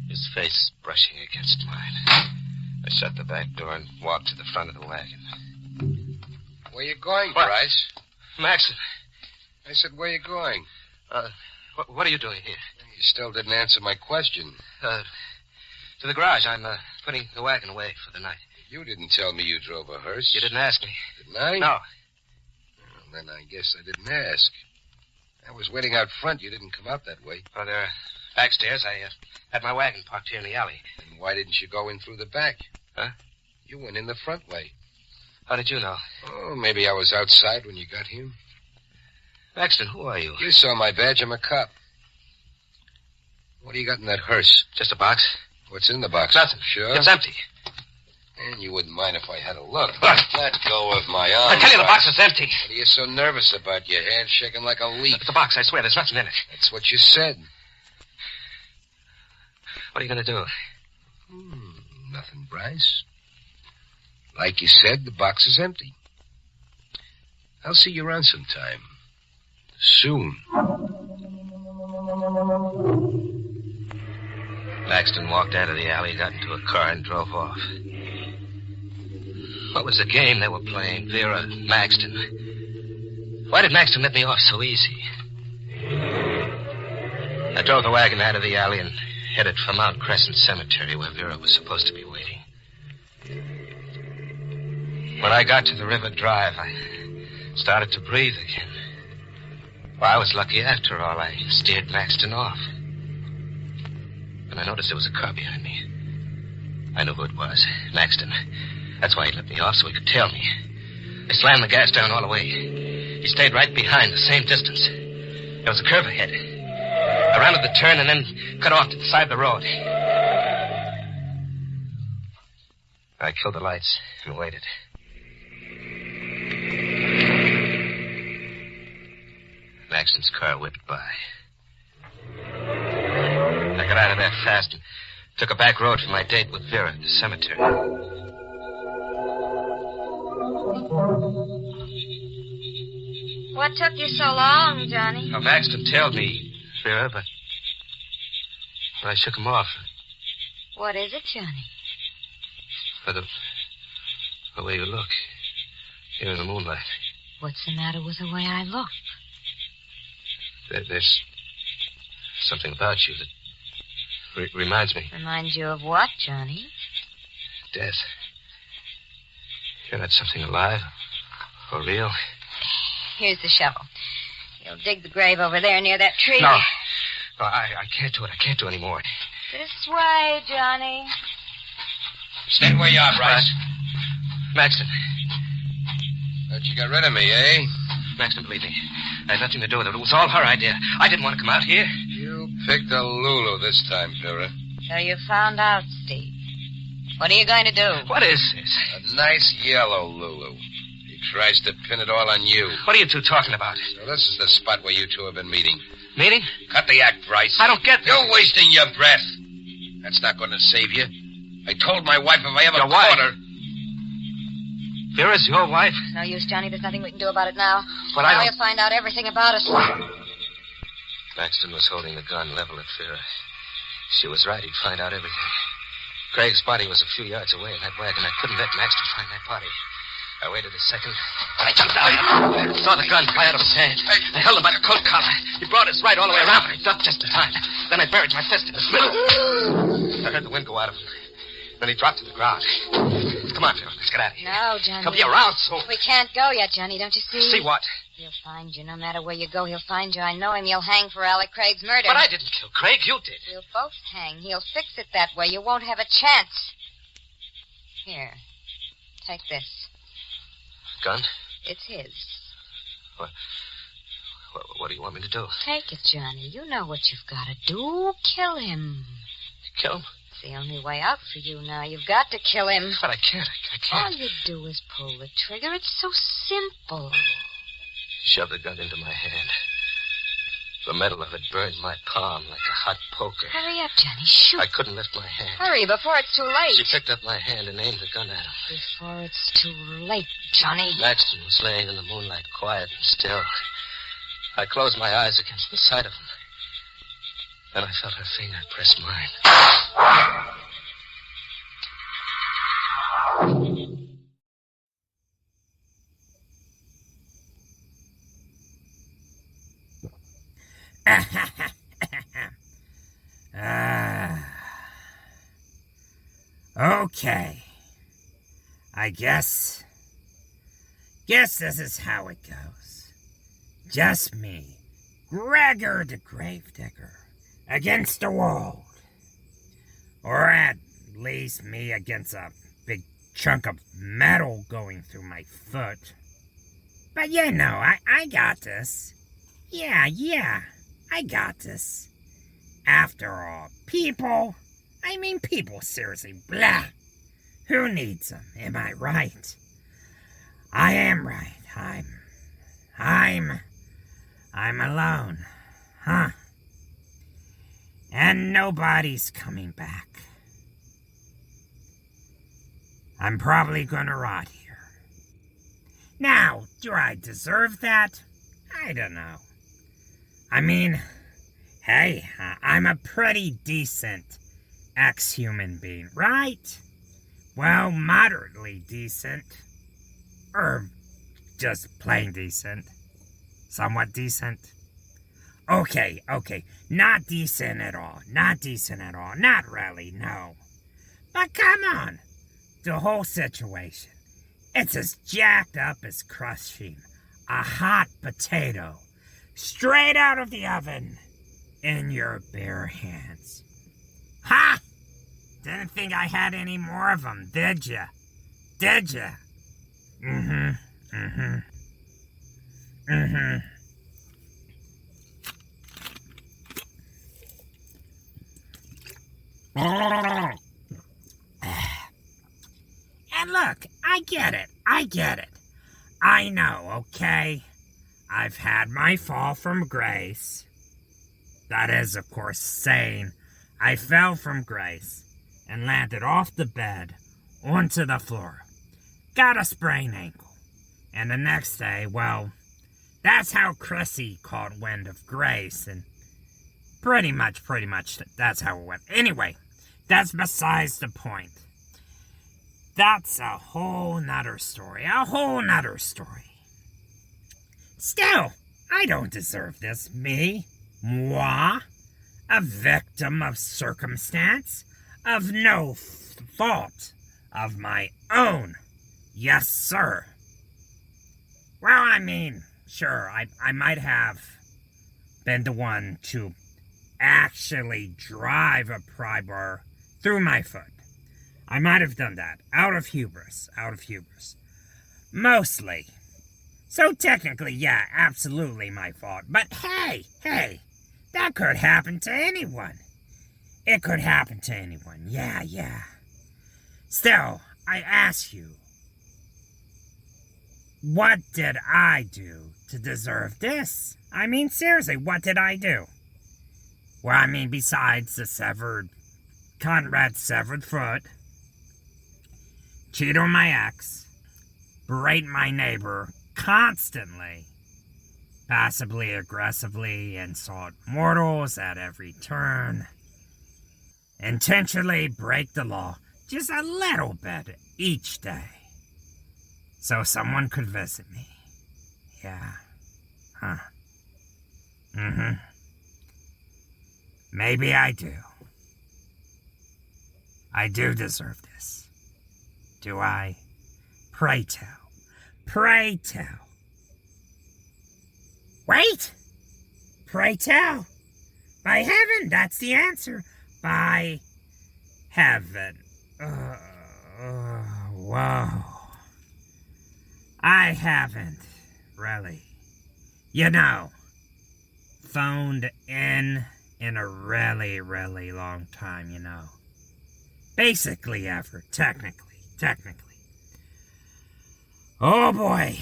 His face brushing against mine. I shut the back door and walked to the front of the wagon.
Where you going,
What?
Bryce?
Maxon,
I said, where you going?
what are you doing here?
You still didn't answer my question.
To the garage. I'm putting the wagon away for the night.
You didn't tell me you drove a hearse.
You didn't ask me.
Didn't I?
No.
Well, then I guess I didn't ask. I was waiting out front. You didn't come out that way.
Oh, there. Backstairs, I had my wagon parked here in the alley.
Then why didn't you go in through the back?
Huh?
You went in the front way.
How did you know?
Oh, maybe I was outside when you got here.
Maxton, who are you?
You saw my badge. I'm a cop. What do you got in that hearse?
Just a box.
What's in the box?
Nothing.
Sure?
It's empty.
And you wouldn't mind if I had a look.
Look.
Let go of my arm.
I tell you, the box
Bryce.
is empty.
What are you so nervous about? Your hand shaking like a leaf.
It's a box, I swear. There's nothing in it.
That's what you said.
What are you going to do?
Nothing, Bryce. Like you said, the box is empty. I'll see you around sometime. Soon.
Maxton walked out of the alley, got into a car, and drove off. What was the game they were playing, Vera, Maxton? Why did Maxton let me off so easy? I drove the wagon out of the alley and headed for Mount Crescent Cemetery, where Vera was supposed to be waiting. When I got to the river drive, I started to breathe again. Well, I was lucky after all. I steered Maxton off. And I noticed there was a car behind me. I knew who it was. Maxton. That's why he let me off, so he could tail me. I slammed the gas down all the way. He stayed right behind, the same distance. There was a curve ahead. I rounded the turn and then cut off to the side of the road. I killed the lights and waited. Maxton's car whipped by. I got out of there fast and took a back road for my date with Vera at the cemetery.
What took you so long, Johnny?
Now, Maxton tailed me, Vera, but I shook him off.
What is it, Johnny?
For the way you look. Here in the moonlight.
What's the matter with the way I look?
There's something about you that reminds me.
Reminds you of what, Johnny?
Death. You're not something alive or real.
Here's the shovel. You'll dig the grave over there near that tree.
No, I can't do it. I can't do any more.
This way, Johnny.
Stand where you are, Bryce.
Maxton.
Thought you got rid of me, eh?
Maxton, believe me. I had nothing to do with it. It was all her idea. I didn't want to come out here.
You picked a Lulu this time, Vera.
So you found out, Steve. What are you going to do?
What is this?
A nice yellow Lulu. He tries to pin it all on you.
What are you two talking about?
So this is the spot where you two have been meeting.
Meeting?
Cut the act, Bryce.
I don't get this.
You're wasting your breath. That's not going to save you. I told my wife if I ever
Your
caught
wife?
her...
Vera's your wife?
No use, Johnny. There's nothing we can do about it now.
But
now you'll find out everything about us.
Maxton was holding the gun level at Vera. She was right. He'd find out everything. Craig's body was a few yards away in that wagon. I couldn't let Maxton find that body. I waited a second. I jumped out. I saw the gun fly out of his hand. I held him by the coat collar. He brought his right all the way around, but I ducked just in time. Then I buried my fist in his middle. I heard the wind go out of him. Then he dropped to the ground. Come on, Vera. Let's get out of here.
No, Johnny.
He'll be around soon.
We can't go yet, Johnny. Don't you see?
See what?
He'll find you. No matter where you go, he'll find you. I know him. You'll hang for Alec Craig's murder.
But I didn't kill Craig. You did.
We'll both hang. He'll fix it that way. You won't have a chance. Here. Take this.
Gun?
It's his.
What do you want me to do?
Take it, Johnny. You know what you've got to do. Kill him.
Kill him?
It's the only way out for you now. You've got to kill him.
But I can't. I can't.
All you do is pull the trigger. It's so simple.
Shove the gun into my hand. The metal of it burned my palm like a hot poker.
Hurry up, Johnny. Shoot.
I couldn't lift my hand.
Hurry before it's too late.
She picked up my hand and aimed the gun at him.
Before it's too late, Johnny.
Maxton was laying in the moonlight, quiet and still. I closed my eyes against the side of him. Then I felt her finger press mine.
Okay. I guess this is how it goes. Just me, Gregor the Gravedigger, against the world. Or at least me against a big chunk of metal going through my foot. But you know, I got this. Yeah, I got this. After all, people, seriously, blah. Who needs them? Am I right? I am right. I'm alone. Huh? And nobody's coming back. I'm probably gonna rot here. Now, do I deserve that? I don't know. I mean, hey, I'm a pretty decent ex-human being, right? Well, moderately decent. Or just plain decent. Somewhat decent. Okay. Not decent at all. Not really, no. But come on. The whole situation. It's as jacked up as crushing a hot potato straight out of the oven in your bare hands. Ha! Didn't think I had any more of them, did ya? Mm-hmm. And look, I get it. I know, okay? I've had my fall from grace. That is, of course, saying I fell from grace and landed off the bed onto the floor. Got a sprained ankle. And the next day, well, that's how Chrissy caught wind of grace, and pretty much, that's how it went. Anyway, That's besides the point. That's a whole nother story. Still, I don't deserve this. Me? Moi? A victim of circumstance? Of no fault of my own. Yes, sir. Well, I mean, sure, I might have been the one to actually drive a pry bar through my foot. I might have done that, out of hubris. Mostly. So technically, yeah, absolutely my fault. But hey, that could happen to anyone. It could happen to anyone, yeah. Still, I ask you, what did I do to deserve this? I mean, seriously, what did I do? Well, I mean, besides the Conrad's severed foot, cheat on my ex, berate my neighbor constantly, passively, aggressively insult mortals at every turn, intentionally break the law just a little bit each day, so someone could visit me. Yeah. Huh. Maybe I do. I do deserve this. Do I? Pray tell. Wait! Pray tell. By heaven, that's the answer. By heaven. Whoa. I haven't, really. Phoned in a really, really long time, Basically ever, technically. Oh boy.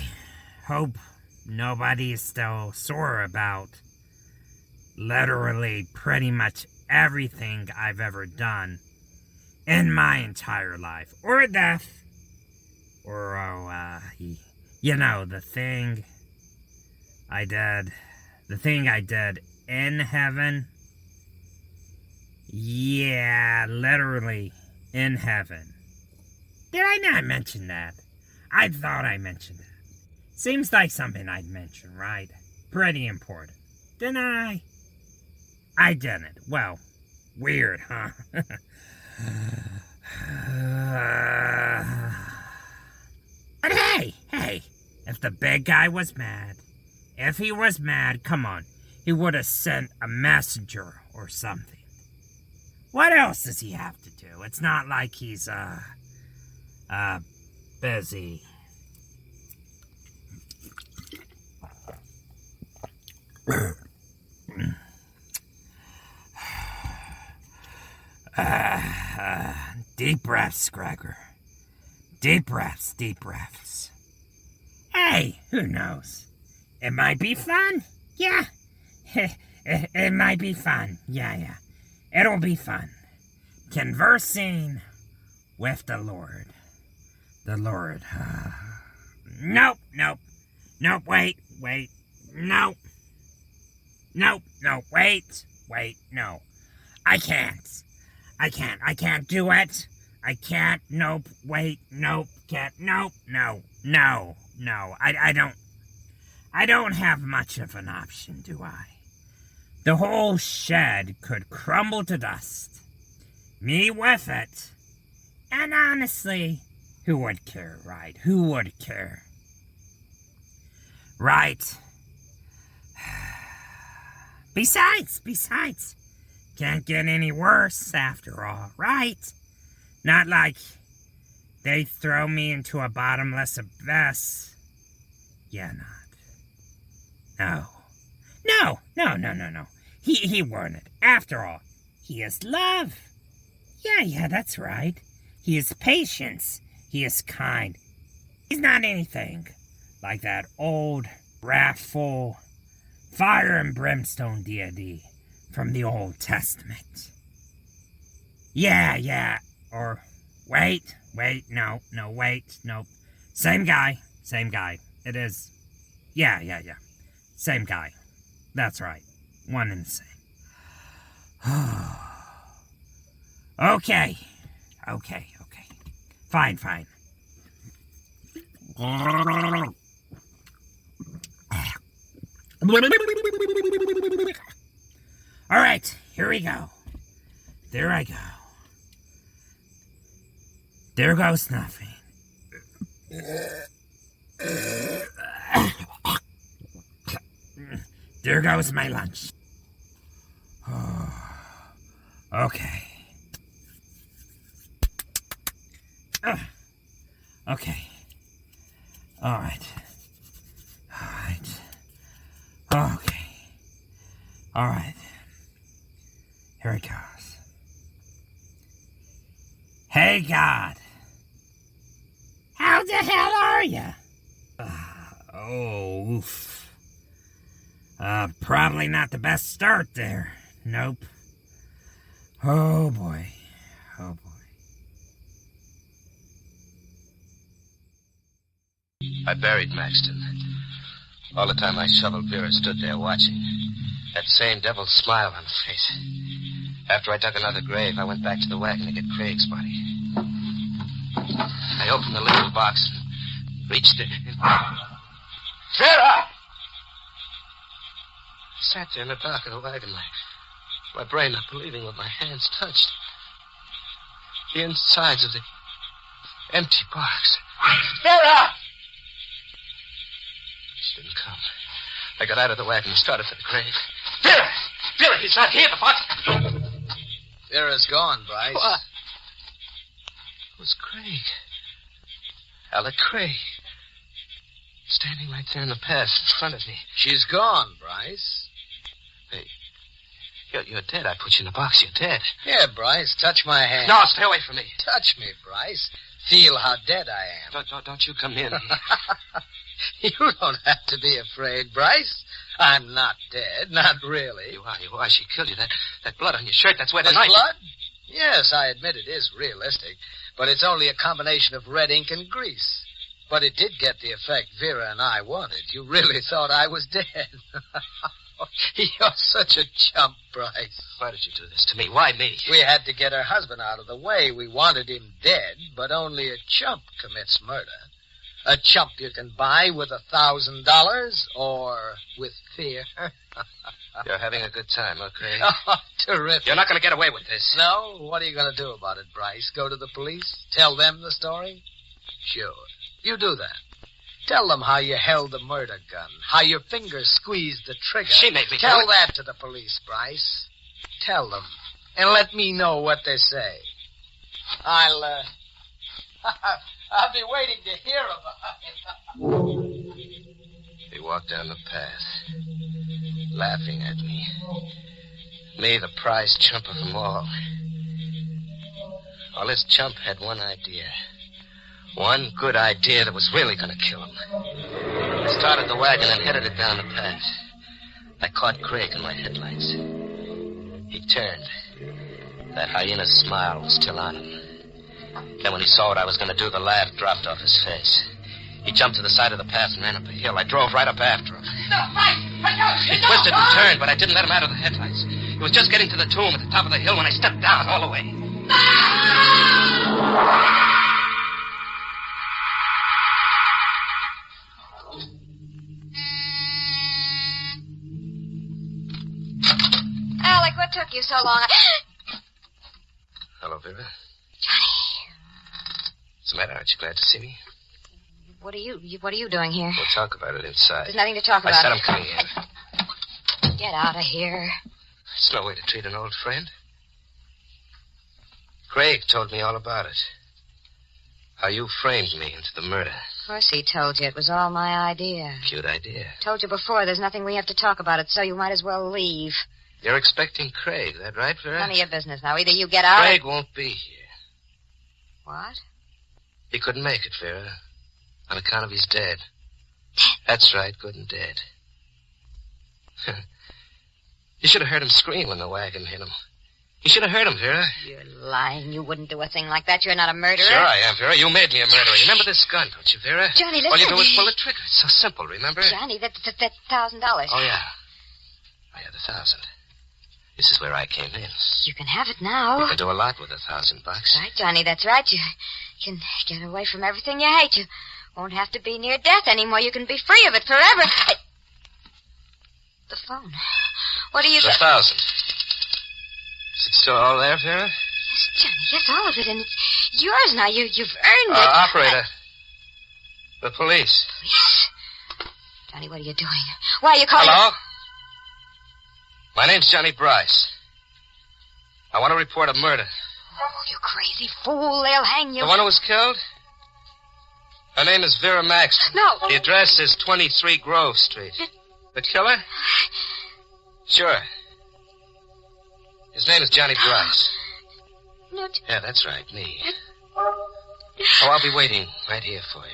Hope nobody's still sore about literally pretty much everything I've ever done in my entire life. Or death. Or, the thing I did in heaven. Yeah, literally in heaven. Did I not mention that? I thought I mentioned it. Seems like something I'd mention, right? Pretty important. Didn't I? I didn't. Well, weird, huh? But hey, if the big guy was mad, come on, he would have sent a messenger or something. What else does he have to do? It's not like he's, busy. Deep breaths, Gregor. Deep breaths. Hey, who knows? It might be fun. Yeah. It might be fun. Yeah. It'll be fun. Conversing with the Lord. Nope. Wait. Nope. Wait. No. I can't do it. I can't. Nope. Wait. Nope. Can't. Nope. No. I don't have much of an option, do I? The whole shed could crumble to dust. Me with it. And honestly, who would care, right? Who would care? Right. Besides, can't get any worse after all, right? Not like they throw me into a bottomless abyss. Yeah, not. No. He weren't. After all, he is love. Yeah, that's right. He is patience. He is kind. He's not anything like that old, wrathful, fire and brimstone deity from the Old Testament. Yeah. Or, wait. No. Same guy. It is. Yeah. Same guy. That's right. One and the same. Okay. Fine. All right, here we go. There I go. There goes nothing. There goes my lunch. Oh, okay. Okay. All right. Okay. All right. Here it goes. Hey, God. How the hell are you? Oof. Probably not the best start there. Nope. Oh, boy.
I buried Maxton. All the time I shoveled, Vera stood there watching. That same devil's smile on her face. After I dug another grave, I went back to the wagon to get Craig's body. I opened the little box and reached it. Vera! I sat there in the dark of the wagon, my brain not believing what my hands touched. The insides of the empty box. Vera! She didn't come. I got out of the wagon and started for the grave. Vera! Vera, he's not here, the box.
Vera's gone, Bryce.
What? It was Craig. Alec Craig. Standing right there in the path in front of me.
She's gone, Bryce.
Hey, you're dead. I put you in the box. You're dead.
Yeah, Bryce, touch my hand.
No, stay away from me.
Touch me, Bryce. Feel how dead I am.
Don't you come near me.
You don't have to be afraid, Bryce. I'm not dead, not really.
You are. She killed you. That blood on your shirt, that's where the
The
knife...
blood? Yes, I admit it is realistic, but it's only a combination of red ink and grease. But it did get the effect Vera and I wanted. You really thought I was dead. You're such a chump, Bryce.
Why did you do this to me? Why me?
We had to get her husband out of the way. We wanted him dead, but only a chump commits murder. A chump you can buy with $1,000 or with fear.
You're having a good time, okay?
Oh, terrific.
You're not going to get away with this.
No? What are you going to do about it, Bryce? Go to the police? Tell them the story? Sure. You do that. Tell them how you held the murder gun, how your fingers squeezed the trigger.
She made me
Tell
do it.
that to the police, Bryce. Tell them. And let me know what they say. I'll be waiting to hear about it.
He walked down the path, laughing at me. Me, the prize chump of them all. Well, this chump had one idea. One good idea that was really going to kill him. I started the wagon and headed it down the path. I caught Craig in my headlights. He turned. That hyena's smile was still on him. Then when he saw what I was going to do, the laugh dropped off his face. He jumped to the side of the path and ran up a hill. I drove right up after him. He twisted and turned, but I didn't let him out of the headlights. He was just getting to the tomb at the top of the hill when I stepped down all the way.
Alec, what took you so long?
Hello, Vera.
Johnny.
What's the matter? Aren't you glad to see me?
What are you doing here?
We'll talk about it inside.
There's nothing to talk about.
I said I'm coming in.
Get out of here.
It's no way to treat an old friend. Craig told me all about it. How you framed me into the murder.
Of course he told you. It was all my idea.
Cute idea.
Told you before, there's nothing we have to talk about it, so you might as well leave.
You're expecting Craig, that right, Vera?
None of your business now. Either you get out
Craig won't be here.
What?
He couldn't make it, Vera. On account of he's dead. That's right, good and dead. You should have heard him scream when the wagon hit him. You should have heard him, Vera.
You're lying. You wouldn't do a thing like that. You're not a murderer.
Sure I am, Vera. You made me a murderer. You remember this gun, don't you, Vera?
Johnny, listen.
All you do is pull the trigger. It's so simple, remember?
Johnny, that's $1,000.
Oh, yeah. I had $1,000. This is where I came in.
You can have it now.
You can do a lot with $1,000.
Right, Johnny, that's right. You can get away from everything you hate. You won't have to be near death anymore. You can be free of it forever. The phone. What are you...
1,000. Is it still all there, Vera?
Yes, Johnny, yes, all of it, and it's yours now. You've earned it.
Operator. The police.
Police? Johnny, what are you doing? Why are you calling...
Hello? My name's Johnny Bryce. I want to report a murder.
Oh, you crazy fool. They'll hang you.
The one who was killed? Her name is Vera Maxton.
No.
The address is 23 Grove Street. The killer? Sure. His name is Johnny Bryce.
No.
Yeah, that's right, me. Oh, I'll be waiting right here for you.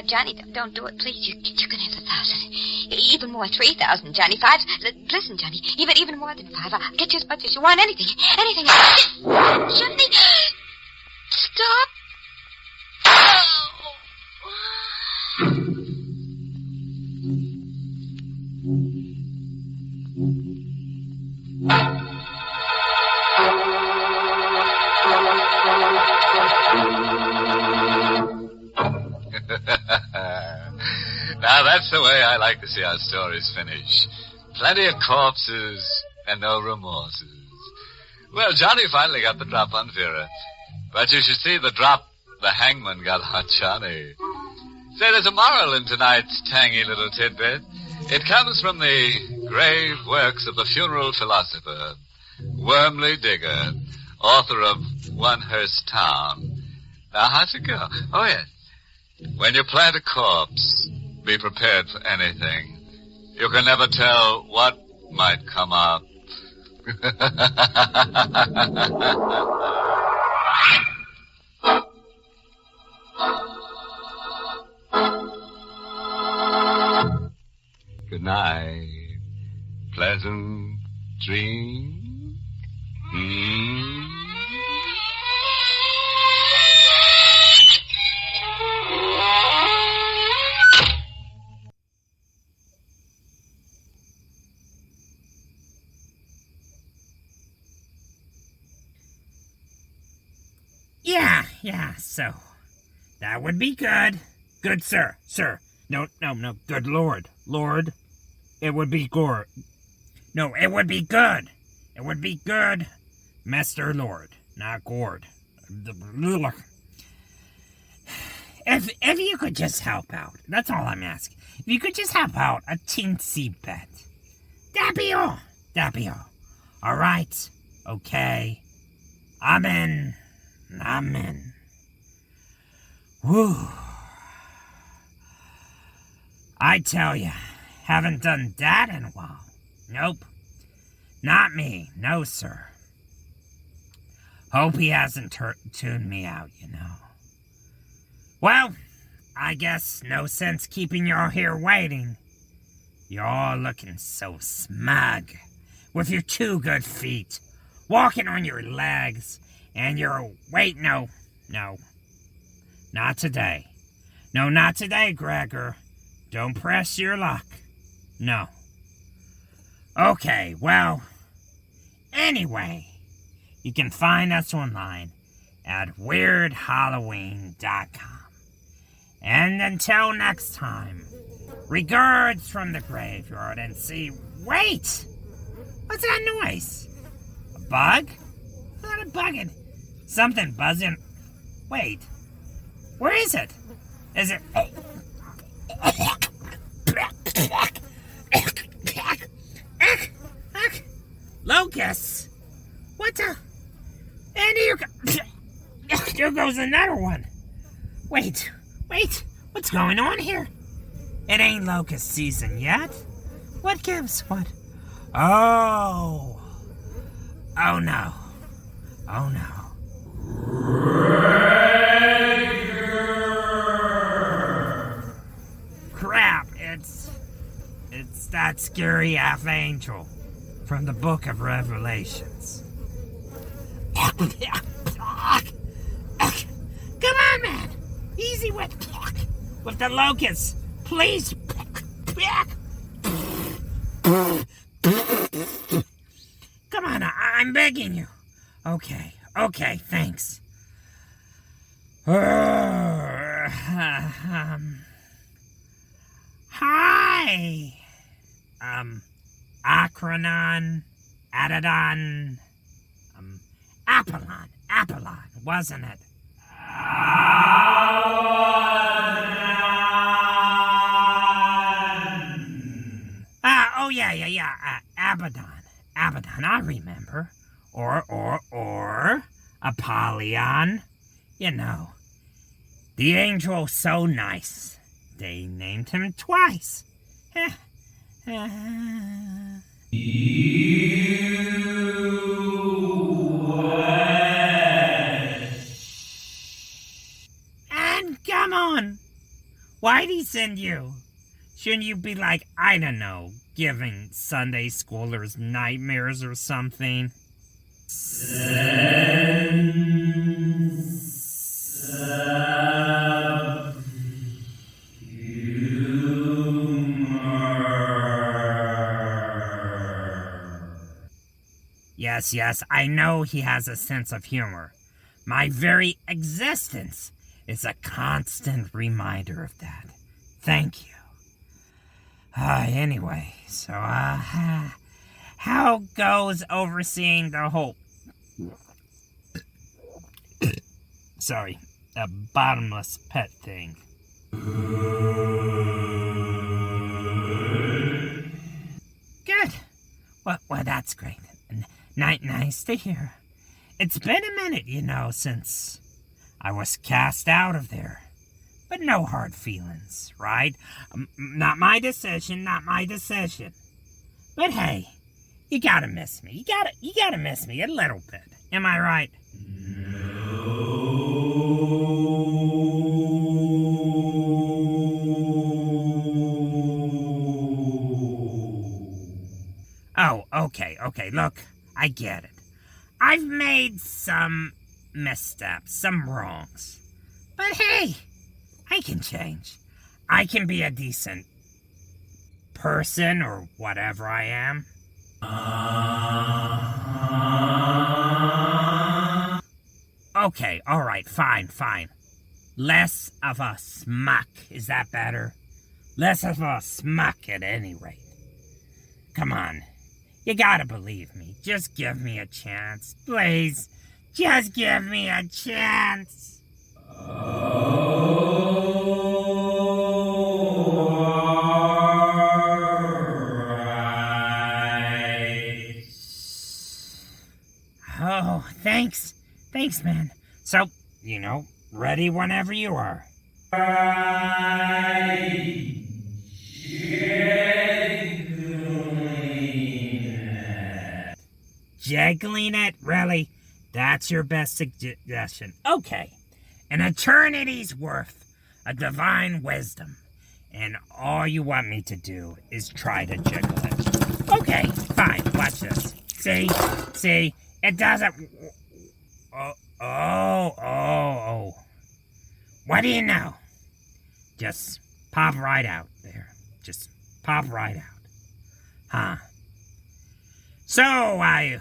Johnny, don't do it, please. You can have 1,000. Even more, 3,000, Johnny. 5. Listen, Johnny, even more than 5. I'll get you as much as you want. Anything. Johnny, stop.
Now, that's the way I like to see our stories finish. Plenty of corpses and no remorses. Well, Johnny finally got the drop on Vera. But you should see the drop the hangman got on Johnny. Say, there's a moral in tonight's tangy little tidbit. It comes from the grave works of the funeral philosopher, Wormley Digger, author of One Hearst Town. Now, how's it go? Oh, yes. When you plant a corpse, be prepared for anything. You can never tell what might come up. Good night. Pleasant dreams.
Yeah, so. That would be good. Good, sir. No, good Lord. Lord. It would be good. No, it would be good. It would be good, Mr. Lord, not Gord. If you could just help out, that's all I'm asking. If you could just help out a teensy bit. That'd be all. All right. Okay. I'm in. Whew. I tell you, haven't done that in a while. Nope. Not me. No, sir. Hope he hasn't tuned me out, you know. Well, I guess no sense keeping you all here waiting. You're all looking so smug, with your 2 good feet, walking on your legs, and you're... Wait, no. Not today. No, not today, Gregor. Don't press your luck. No. Okay, well, anyway, you can find us online at weirdhalloween.com. And until next time, regards from the graveyard and see... Wait! What's that noise? A bug? Not a bugging. Something buzzing. Wait. Where is it? Is it... Locusts? What the... And here goes another one. Wait. What's going on here? It ain't locust season yet. What gives? What? Oh no. Crap, it's that scary half angel from the book of Revelations. Come on, man. Easy with the locusts, please. Come on, I'm begging you. Okay, thanks. Hi. Acronon, Adadon, Apollon, wasn't it? Abaddon, I remember. Or Apollyon. You know, the angel so nice, they named him twice. And come on, why'd he send you? Shouldn't you be like, I don't know, giving Sunday schoolers nightmares or something? Yes, I know he has a sense of humor. My very existence is a constant reminder of that. Thank you. Anyway, so, how goes overseeing the whole... Sorry, a bottomless pet thing? Good. Well, that's great. Nice to hear. It's been a minute, you know, since I was cast out of there. But no hard feelings, right? Not my decision. But hey, you gotta miss me. You gotta miss me a little bit. Am I right? Oh, okay. Look, I get it. I've made some missteps, some wrongs. But hey, I can change. I can be a decent person or whatever I am. Okay, alright, fine. Less of a smuck, is that better? Less of a smuck at any rate. Come on, you gotta believe me. Just give me a chance, please. Just give me a chance. Oh, thanks, man. So, you know, ready whenever you are. Jiggling it? Really? That's your best suggestion. Okay. An eternity's worth of divine wisdom. And all you want me to do is try to jiggle it. Okay, fine. Watch this. See? It doesn't... Oh. What do you know? Just pop right out there. Just pop right out. Huh. So, I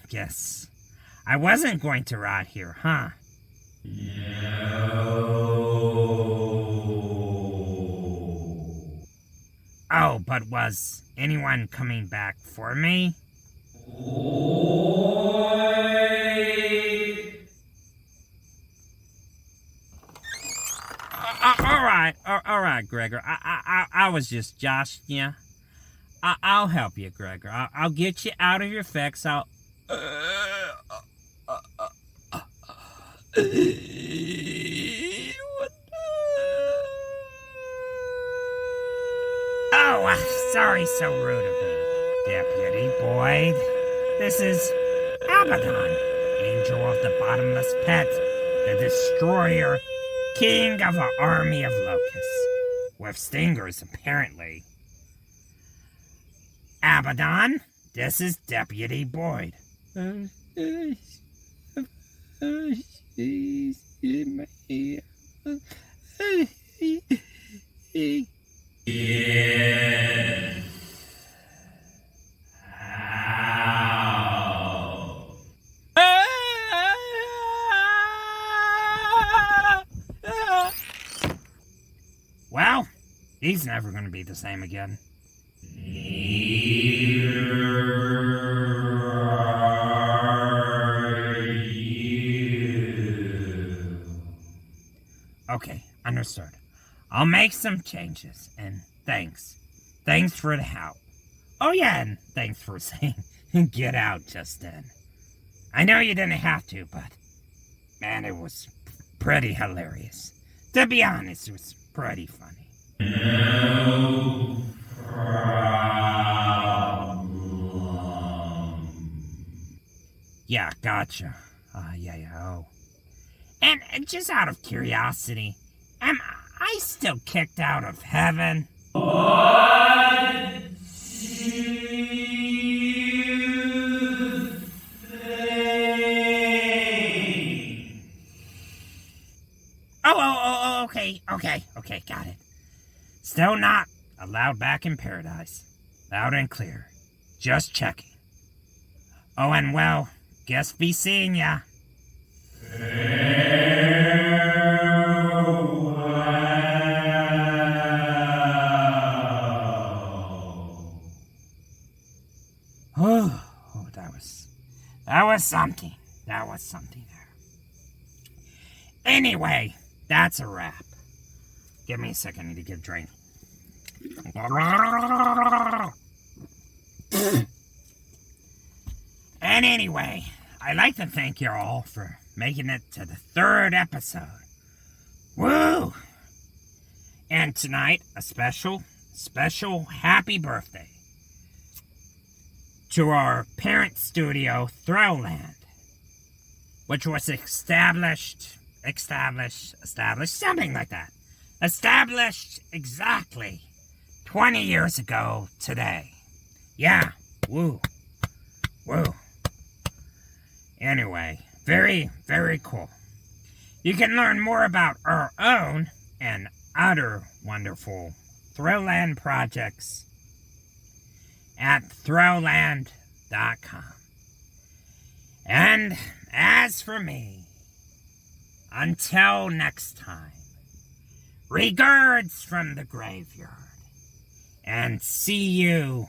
guess I wasn't going to rot here, huh? No. Oh, but was anyone coming back for me? All right, Gregor. I was just joshing you. I'll help you, Gregor. I'll get you out of your fix. Oh, sorry, so rude of me, Deputy Boyd. This is Abaddon, Angel of the Bottomless Pit, the Destroyer, King of an army of locusts. With stingers, apparently. Abaddon, this is Deputy Boyd. He's never going to be the same again. Okay, understood. I'll make some changes, and thanks. Thanks for the help. Oh yeah, and thanks for saying get out just then. I know you didn't have to, but man, it was pretty hilarious. To be honest, it was pretty funny. No problem. Yeah, gotcha. Oh. And just out of curiosity, am I still kicked out of heaven? What do you think? Oh, okay, got it. Still not allowed back in paradise. Loud and clear. Just checking. Oh, and well, guess be seeing ya. Oh, that was something. That was something there. Anyway, that's a wrap. Give me a second, I need to get a drink. And anyway, I'd like to thank you all for making it to the 3rd episode. Woo! And tonight, a special happy birthday to our parent studio, Throwland, which was established, something like that. Established exactly 20 years ago today. Yeah, woo. Anyway, very, very cool. You can learn more about our own and other wonderful Throwland projects at throwland.com. And as for me, until next time, regards from the graveyard, and see you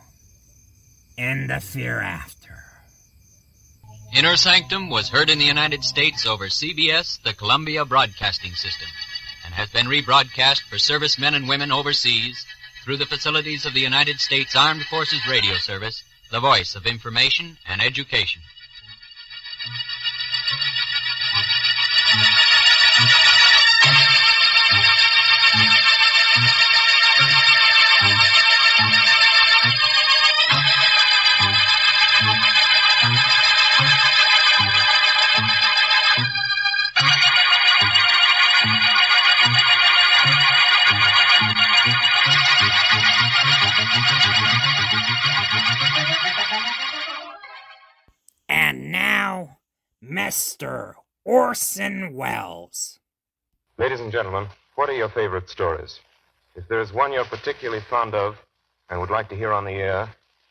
in the hereafter.
Inner Sanctum was heard in the United States over CBS, the Columbia Broadcasting System, and has been rebroadcast for servicemen and women overseas through the facilities of the United States Armed Forces Radio Service, the voice of information and education.
And now, Mr. Orson Welles.
Ladies and gentlemen, what are your favorite stories? If there is one you're particularly fond of and would like to hear on the air,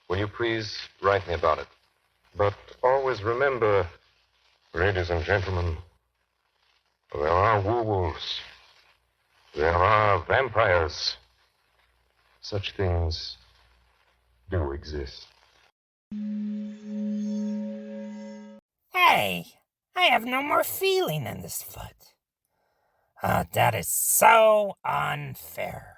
will you please write me about it? But always remember, ladies and gentlemen, there are werewolves. There are vampires. Such things do exist.
Hey, I have no more feeling in this foot. That is so unfair.